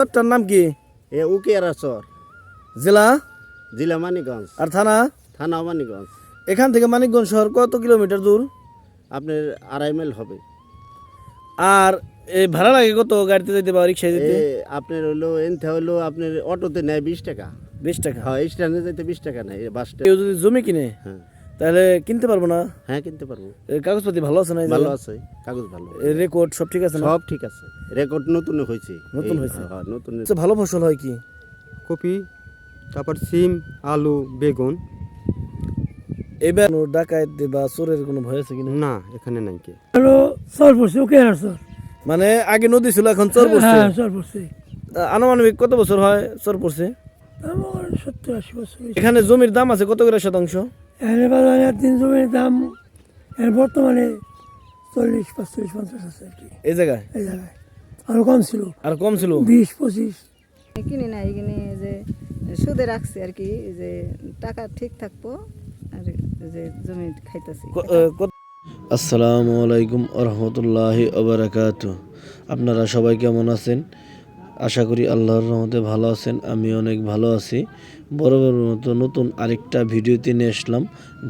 চরটার নাম কি? এ উকিয়ারা চর, জেলা? জেলা মানিকগঞ্জ, আর থানা? থানা মানিকগঞ্জ। এখান থেকে মানিকগঞ্জ শহর কত কিলোমিটার দূর? আপনার 2.5 মাইল হবে। আর এই ভাড়া লাগে কত গাড়িতে যেতে বা রিক্সায় যেতে? আপনার হলো এনতে হলো আপনার অটোতে নেয় 20 টাকা। 20 টাকা? হ্যাঁ, স্ট্যান্ডে যেতে 20 টাকা নেয়, বাস কেউ স্ট্যান্ড। যদি জমি কিনে হ্যাঁ তাহলে কিনতে পারবো না? হ্যাঁ, কিনতে পারবো। কাগজপাতি ভালো আছে না? ভালো আছে, কাগজ ভালো, রেকর্ড সব ঠিক আছে না? সব ঠিক আছে। রেকর্ড নতুন হয়েছে। নতুন হয়েছে? হ্যাঁ, নতুন। সবচেয়ে ভালো ফসল হয় কি? কপি, তারপর সিম, আলু, বেগুন। এবার কোনো ডাকাত বা চোরের কোনো ভয় আছে কিনা? না, এখানে নাই কে। হলো চর পড়ছে, ওকে আর চর। মানে আগে নদী ছিল, এখন চর পড়ছে? হ্যাঁ, চর পড়ছে। আনুমানিক কত বছর হয় চর পড়ছে? আমার 70-80 বছর হয়েছে। এখানে জমির দাম আছে কত করে শতাংশ? এখানে বাজারে 3 জমির দাম এখন বর্তমানে 40, 45, 50 আছে আর কি এই জায়গায়? এই জায়গায়। আরো কম ছিল, আর কম ছিল? 20-25। কিনে না, এখানে যে সুদে রাখছে আর কি, যে টাকা ঠিক থাকবো আর যে জমি খাইতেছি। আসসালামু আলাইকুম রহমতুল্লাহি ওবারাকাতু। আপনারা সবাই কেমন আছেন? আশা করি আল্লাহর রহমতে ভালো আছেন। আমি অনেক ভালো আছি। বরাবর মতো নতুন আরেকটা ভিডিওতে নিয়ে আসলাম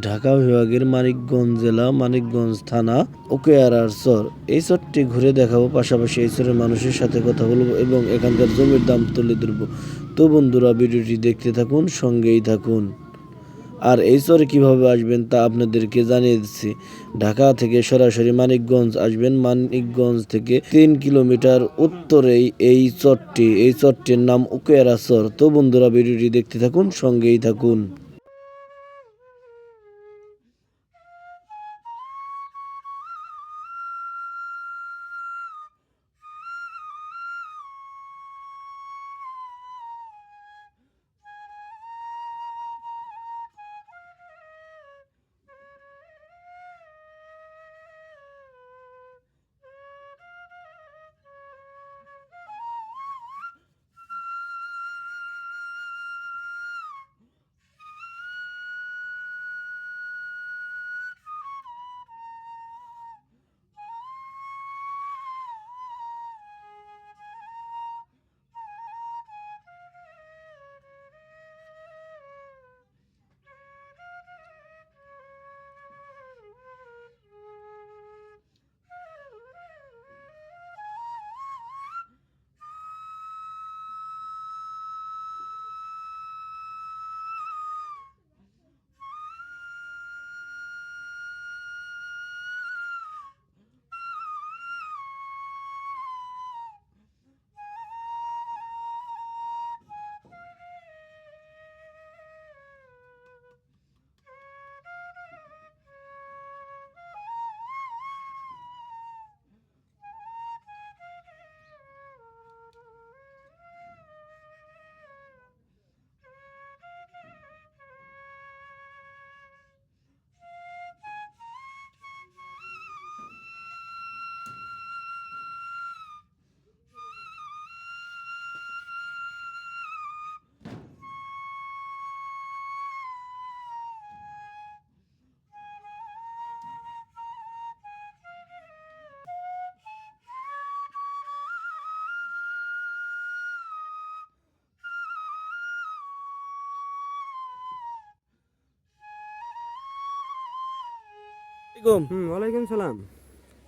ঢাকা বিভাগের মানিকগঞ্জ জেলা, মানিকগঞ্জ থানা, উকিয়ারার চর। এই চরটি ঘুরে দেখাবো, পাশাপাশি এই চরের মানুষের সাথে কথা বলবো এবং এখানকার জমির দাম তুলে ধরবো। তো বন্ধুরা, ভিডিওটি দেখতে থাকুন, সঙ্গেই থাকুন। আর এই চরে কীভাবে আসবেন তা আপনাদেরকে জানিয়ে দিচ্ছি। ঢাকা থেকে সরাসরি মানিকগঞ্জ আসবেন। মানিকগঞ্জ থেকে 3 কিলোমিটার উত্তরেই এই চরটি। এই চরটির নাম উকিয়ারা চর। তো বন্ধুরা, ভিডিওটি দেখতে থাকুন, সঙ্গেই থাকুন। ওয়ালাইকুম সালাম।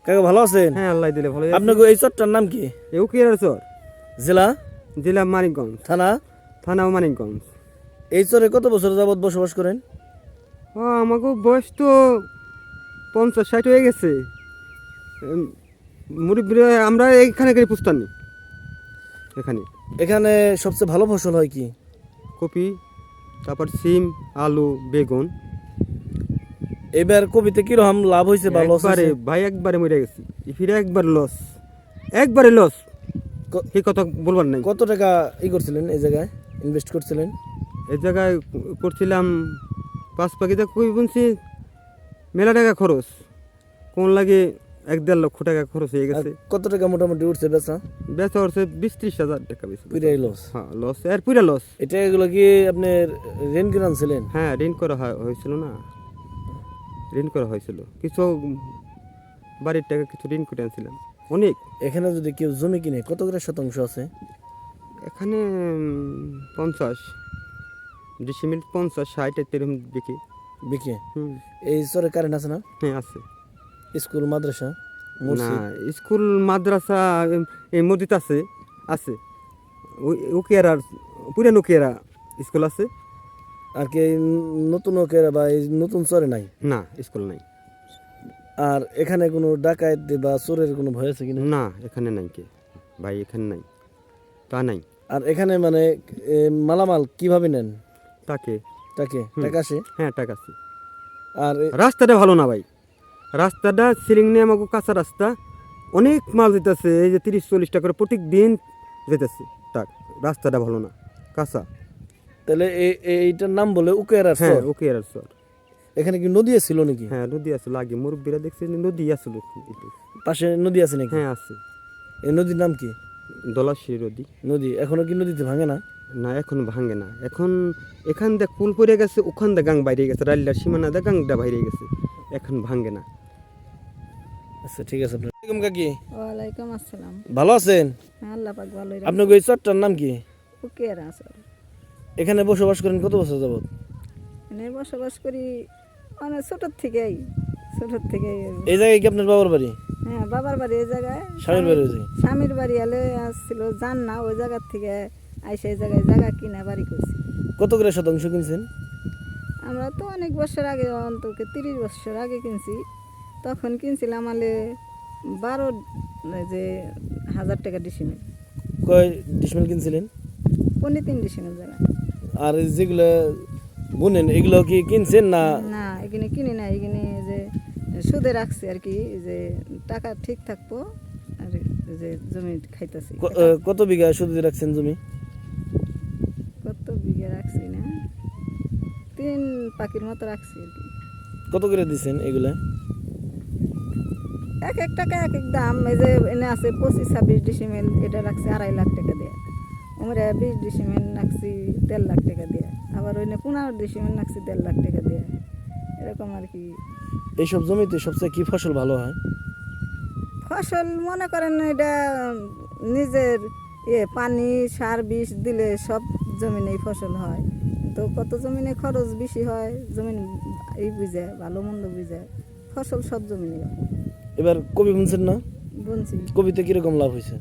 কাকা ভালো আছেন? হ্যাঁ, আল্লাহ দিলে ভালো আছি। আপনার এই চরটার নাম কি? এ উকিয়ারা চর, জেলা? জেলা মানিকগঞ্জ, থানা? থানাও মানিকগঞ্জ। এই চরে কত বছর যাবত বসবাস করেন? আমাকে বয়স তো 50-60 হয়ে গেছে। মুরব্বীরা আমরা এইখানে করে পুস্তানি। এখানে সবচেয়ে ভালো ফসল হয় কি? কপি, তারপর সিম, আলু, বেগুন। এবার কবিতে কিরকম লাভ হয়েছে বা লস একবারে হয়েছে? ভাই, একবারে মরে গেছি। ফিরে একবার লস, একবারে লস। এই কথা বলবার নাই। কত টাকা করছিলেন এই জায়গায়, ইনভেস্ট করছিলেন? এই জায়গায় করছিলাম 5 পাখিতে কই বুনছি, মেলা টাকা খরচ। কোন লাগে 1-1.5 লক্ষ টাকা খরচ হয়ে আর গেছে। কত টাকা মোটামুটি উঠছে বেচা? বেচা হচ্ছে 20-30 হাজার টাকা বেশি। পুরাই লস? হ্যাঁ, লস, এর পুরা লস। এটা এগুলো কি আপনার ঋণ করে আনছিলেন? হ্যাঁ, ঋণ করা হয়েছিল না, ঋণ করা হয়েছিল কিছু, বাড়ির টাকা কিছু ঋণ করে আনছিলাম অনেক। এখানে যদি কেউ জমি কিনে কত করে শতাংশ আছে? এখানে 50 ডিসিমিল 50-60 এরকম দেখি। বিকে হুম, এই চরে কারেন্ট আছে না? হ্যাঁ আছে। স্কুল মাদ্রাসা না, মসজিদ স্কুল মাদ্রাসা এই মসজিদ আছে, আছে। উকিয়ারা পুরান উকিয়ারা স্কুল আছে। আর কি এই নতুন ওকেরা বা এই নতুন চরে নাই? না, স্কুল নাই। আর এখানে কোনো ডাকাত বা চোরের কোনো ভয় আছে কিনা? না, এখানে নাই কে ভাই, এখানে নাই, তা নাই। আর এখানে মানে মালামাল কিভাবে নেন? তাকে টাকা আসে? হ্যাঁ, টাকা আছে। আর রাস্তাটা ভালো না ভাই, রাস্তাটা সিলিং নিয়ে আমাকে কাঁচা রাস্তা, অনেক মাল যেতেছে, এই যে 30-40 টাকা করে প্রত্যেক দিন যেতেছে। তাক রাস্তাটা ভালো না, কাঁচা। তাহলে এইটার নাম বলে উকেরা হ্যাঁ, চর। ওকে আর স্যার। এখানে কি নদী ছিল নাকি? হ্যাঁ, নদী আসলে আগে মুরব্বীরা দেখছে যে নদী আসলে একটু। পাশে নদী আছে নাকি? হ্যাঁ আছে, এই নদীর নাম কি? দলাশি নদী। নদী এখনো কি নদীতে ভাঙে না? না, এখন ভাঙে না। এখন এখান দিয়ে পুল পড়ে গেছে, ওখান দিয়ে গাং বাইরে গেছে, রাল্লার সীমানা দিয়ে গাংটা বাইরে গেছে, এখন ভাঙে না। আচ্ছা ঠিক আছে। আপনার কাকি ওয়ালাইকুম আসসালাম। ভালো আছেন? হ্যাঁ, আল্লাহ পাক ভালোই রাখে। আপনার এই চরটার নাম কি? উকিয়ারা আছে। এখানে বসবাস করেন কত বছর যাবত? এখানে বসবাস করি মানে ছোটোর থেকেই। এই জায়গায় কি আপনার বাবার বাড়ি? হ্যাঁ, বাবার বাড়ি এই জায়গায়। স্বামীর বাড়ি ওই? স্বামীর বাড়ি এলে আসছিল, জান না ওই জায়গার থেকে আইসে এই জায়গায় জায়গা কিনা বাড়ি করছি। কত করে শতাংশ কিনছেন? আমরা তো অনেক বছর আগে, অন্তত 30 বছর আগে কিনছি। তখন কিনছিলাম আলে 12,000 টাকা ডিসিমেল। কয় ডিসমেল কিনছিলেন? 3 ডিসিমেল জায়গা। আর যেগুলো বুনেন এগুলো কি কিনছেন না? না, এখানে কিনি না, এখানে যে সুদে রাখছি আর কি, যে টাকা ঠিক থাকবো আর যে জমি খাইতেছি। কত বিঘা শুধু রাখছেন জমি? কত বিঘা রাখছি না, 3 পাখির মতো রাখছি আর কি। কত করে দিচ্ছেন এগুলা? এক এক টাকা এক এক দাম। এই যে এনে আছে 25-26 ডিসিমেল, এটা রাখছি 2.5 লাখ টাকা দিয়ে। আমরা 20 ডিসিমেল রাখছি 1.5 লাখ টাকা দিয়ে। আবার ওইনে 15 ডিসিমেল রাখছি 1.5 লাখ টাকা দিয়ে, এরকম আর কি। এইসব জমিতে সবচেয়ে কি ফসল ভালো হয়? ফসল মনে করেন এটা নিজের পানি সার বিষ দিলে সব জমিনেই ফসল হয়, তো কত জমিনে খরচ বেশি হয়, জমিন এই বুঝে ভালো মন্দ বুঝে ফসল সব জমিনে হয়। এবার কপি বুনছেন না? বুনছি। কপিতে কিরকম লাভ হয়েছে?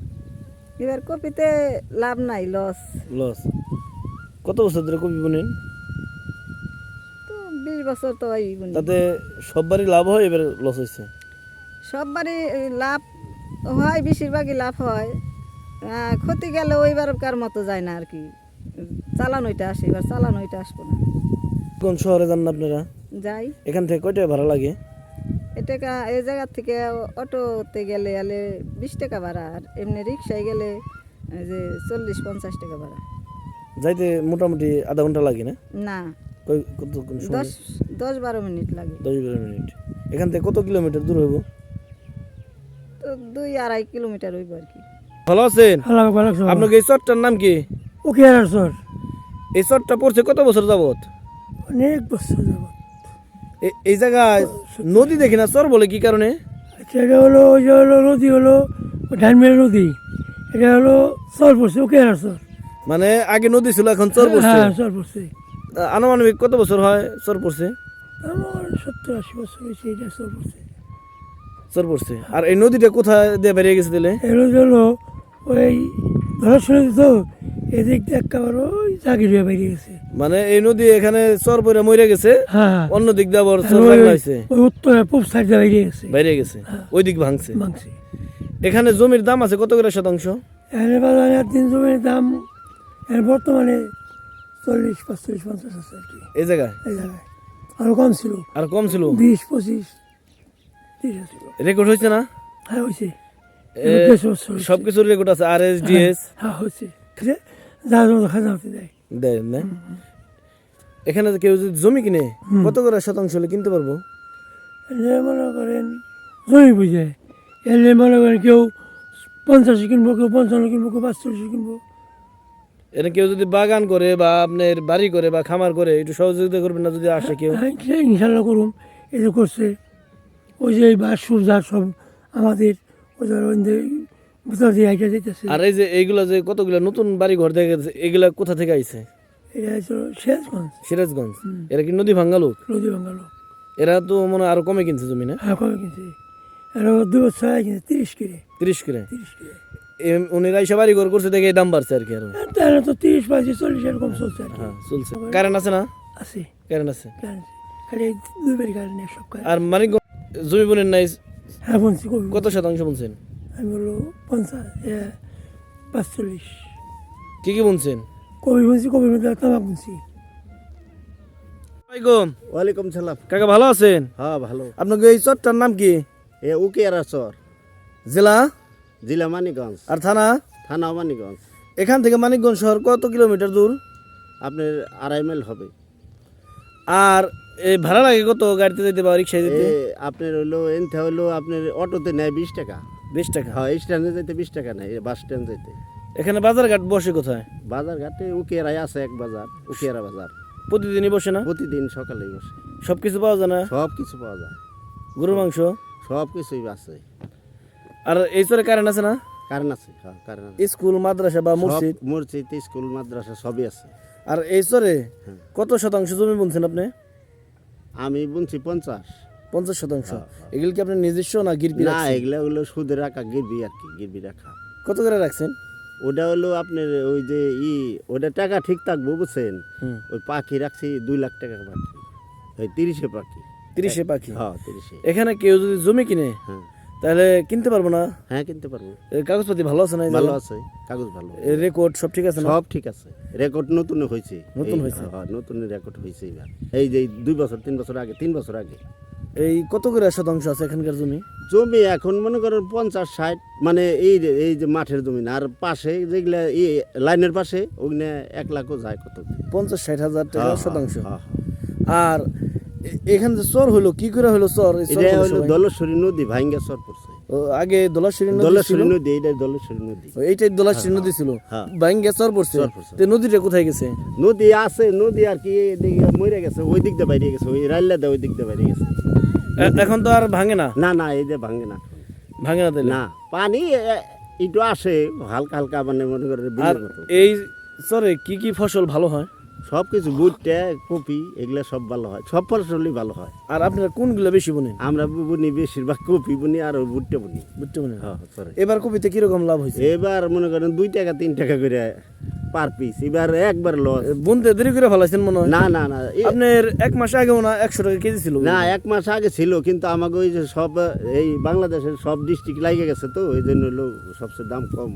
এবার কপিতে লাভ নাই, লস। লস? কত বছর ধরে কপি বুনেন? তো 20 বছর তো এই বুনি। তাতে সববারই লাভ হয়, এবার লস হয়েছে? সববারই লাভ হয়, বেশিরভাগই লাভ হয়। ক্ষতি গেলে ওইবারকার মতো যায় না আর কি, চালানোইটা আসে, এবার চালানোইটা আসবো না। কোন শহরে যান না আপনারা? যাই। এখান থেকে কয় টাকা ভাড়া লাগে? এটা এই জায়গার থেকে অটোতে গেলে 20 টাকা ভাড়া, আর এমনি রিক্সায় গেলে এই যে 40-50 টাকা ভাড়া। যাইতে মোটামুটি আধা ঘন্টা লাগে না? না, কতক্ষণ সময়? 10-12 মিনিট লাগে। 10-12 মিনিট। এখান থেকে কত কিলোমিটার দূর হইব? তো 2-2.5 কিলোমিটার হইব আর কি। ভালো আছেন? আল্লাহ পাক ভালো রাখছে। আপনার এই চরটার নাম কি? উকিয়ারা চর। এই চরটা পড়ছে কত বছর যাবত? অনেক বছর যাব। এই জায়গায় নদী দেখি না, চর বলে কি কারণে? এটা হলো ওই যে হলো নদী, হলো ধানমেল নদী। এটা হলো চর পড়ছে, উকিয়ারা চর। মানে আগে নদী ছিল, এখন চর পড়ছে। হ্যাঁ, চর পড়ছে। আনুমানিক কত বছর হয় চর পড়ছে? আমার 70-80 বছর হয়েছে এটা চর পড়ছে। চর পড়ছে। আর এই নদীটা কোথায় দিয়ে বেরিয়ে গেছে দিলে? এগুলো হলো ওই ধরাশোনা তো এদিক দিয়ে একেবারে ওই জাগির হয়ে বেরিয়ে গেছে। মানে এই নদী এখানে চর পড়ে মরে গেছে, হ্যাঁ, অন্য দিক দিয়ে আবার চর ওই- বাংলাইছে, ওই উত্তরে পূব সাইড দিয়ে বেরিয়ে গেছে, বাইরে গেছে, ওই দিক ভাঙছে। মাংসে। এখানে জমির দাম আছে কত করে শতাংশ? এখানে বাজারে 3 জমির দাম এখন বর্তমানে 40, 45, 50 আছে আর কি এই জায়গায় এই জায়গায়। আরও কম ছিল, আর কম ছিল? 20, 25, 30 ছিল। রেকর্ড হয়েছে না? হ্যাঁ হয়েছে, সবকিছুর রেকর্ড আছে, RSDS হ্যাঁ হয়েছে। যা যত খাজা হতে দেয়। দেয় না? এখানে কেউ যদি জমি কিনে কত করে শতাংশ হলে কিনতে পারবো? এলে মনে করেন জমি বুঝে, এলে মনে করেন কেউ 50 কিনবো, কেউ 55 কিনবো, কেউ 45 কিনবো। এটা কেউ যদি বাগান করে বা আপনার বাড়ি করে বা খামার করে একটু সহযোগিতা করবেন না যদি আসে কেউ? হ্যাঁ, ইনশাল্লাহ করুম। এই যে করছে ওই যে বাস সুবিধা সব আমাদের ওই বুঝতে দিয়ে আইটা যেতেছে। আর এই যে এইগুলা যে কতগুলা নতুন বাড়ি ঘর দেখা যাচ্ছে, এগুলা কোথা থেকে আইছে? এটা হচ্ছে শেষগঞ্জ সিরাজগঞ্জ। এরা কি নদী ভাঙ্গা লোক? নদী বাঙ্গালো। এরা তো মনে হয় আরো কমে কিনছে জমি না? হ্যাঁ কমে কিনছে, আর 2 বছর আগে কিনছে 30 করে। 30 করে। 30 করে। উনিরা এসে বাড়ি ঘর করছে দেখে এই দাম বাড়ছে আর কি আরো। তাহলে তো 30, 35, 40 এরকম চলছে আর কি। হ্যাঁ চলছে। কারেন্ট আছে না? আছে কারেন্ট আছে। কারেন্ট, খালি 2 বাড়ি কারেন্ট নেই, সব কারেন্ট। আর মানিকগঞ্জ জমি বোনের নাই হ্যাঁ বলছি কবি, কত শতাংশ বলছেন? আমি বললো 45। কি কি বলছেন? কবি বলছি, কবির মধ্যে তামাক বলছি। ওয়ালাইকুম। ওয়ালাইকুম সালাম। কাকা ভালো আছেন? হ্যাঁ ভালো। আপনাকে এই চরটার নাম কি? এ উকিয়ারা চর, জেলা জেলা মানিকগঞ্জ, আর থানা? থানা মানিকগঞ্জ। এখান থেকে মানিকগঞ্জ শহর কত কিলোমিটার দূর? আপনার 2.5 মাইল হবে। আর এই ভাড়া লাগে কত গাড়িতে যেতে বা রিক্সায় যেতে? আপনার হইলো এনতে হইলো আপনার অটোতে নেয় 20 টাকা। 20 টাকা। হ্যাঁ স্ট্যান্ডে যেতে 20 টাকা নেয়, বাস স্ট্যান্ড যেতে। এখানে বাজার ঘাট বসে কোথায়? বাজার ঘাটে উকিয়ারায় আছে এক বাজার, উকিয়ারা বাজার। প্রতিদিনই বসে না? প্রতিদিন সকালেই বসে। সব কিছু পাওয়া যায় না? সব কিছু পাওয়া যায়, গরুর মাংস? সব কিছুই আছে। আর এই চরে কারেন্ট আছে না? কারেন্ট আছে, হ্যাঁ কারেন্ট আছে। স্কুল মাদ্রাসা বা মসজিদ? সব মসজিদ, স্কুল, মাদ্রাসা সবই আছে। আর এই চরে কত শতাংশ জমি বলছেন আপনি? আমি বলছি 50। 50 শতাংশ। এগুলো কি আপনার নিজস্ব না গিরবি না, রাখছেন? এগুলো হলো সুদে রাখা গিরবি আর কি, গিরবি রাখা। কত করে রাখছেন? ওটা হলো আপনার ওই যে ওটা টাকা ঠিক থাকবো বুঝছেন। ওই পাখি রাখছি 2 লাখ টাকা পাখি, ওই 30 পাখি। 30 পাখি? হ্যাঁ 30। এখানে কেউ যদি জমি কিনে হ্যাঁ তাহলে কিনতে পারবো না? হ্যাঁ কিনতে পারবো। এর কাগজপাতি ভালো আছে না? ভালো আছে, কাগজ ভালো, রেকর্ড সব ঠিক আছে না? সব ঠিক আছে। রেকর্ড নতুন হয়েছে, নতুন হয়েছে? হ্যাঁ নতুন রেকর্ড হয়েছে এবার। এই যে 2 বছর 3 বছর আগে, 3 বছর আগে। এই কত করে শতাংশ আছে এখানকার জমি? জমি এখন মনে করেন 50-60, মানে এই যে মাঠের জমি না, আর পাশে যেগুলা লাইনের পাশে ওগুলো 1 লাখও যায় কত। 50-60 হাজার টাকা হ্যাঁ, শতাংশ। হ্যাঁ, আর এখানে যে চর হলো কি করে হলো চর? এই চর এটা হলো হলো সবাই? দলেশ্বরী নদী ভাঙ্গা চর পড়ছে। ও, আগে দলাশিরি নদী ছিল? দলেশ্বরী নদী, এটা দলেশ্বরী নদী। এইটাই দলাশিরি নদী ছিল, হ্যাঁ। ভাঙ্গা চর পড়ছে। চর পড়ছে। তো নদীটা কোথায় গেছে? নদী আছে, নদী আর কি এদিকে মরে গেছে, ওই দিক দিয়ে বাইরে গেছে, ওই রাইল্লা ওই দিক দিয়ে বাইরে গেছে। এখন তো আর ভাঙে না? না না, এই যে ভাঙে না, ভাঙে না তাইলে? না পানি একটু আসে হালকা হালকা, মানে মনে করেন আর বিলের মতো। এই চরে কি কি ফসল ভালো হয়? সব কিছু ভুট্টা, কপি, এগুলা সব ভালো হয়, সব ফসলই ভালো হয়। আর আপনারা কোনগুলো বেশি বুনেন? আমরা বুনি বেশিরভাগ কপি বুনি আর ভুট্টা বুনি। বুঝতে বুনেন? হ্যাঁ sorry। এবার কপিতে কিরকম লাভ হয়েছে? এবার মনে করেন 2 টাকা 3 টাকা করে পার পিস, এবার একবার লস। বুনতে দেরি করে ফেলাইছেন মনে হয়? না না না, আপনার 1 মাস আগেও না 100 টাকা কেজি ছিল? না 1 মাস আগে ছিল, কিন্তু আমাকে ওই যে সব এই বাংলাদেশের সব ডিস্ট্রিক্ট লাগে গেছে, তো এই জন্য হলো সবচেয়ে দাম কম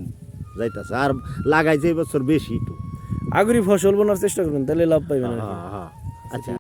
যাইতেছে। আর লাগাইছে এই বছর বেশি একটু। আগুরি ফসল বোনার চেষ্টা করবেন, তাহলে লাভ পাইবেন আর কি। হ্যাঁ হ্যাঁ, আচ্ছা।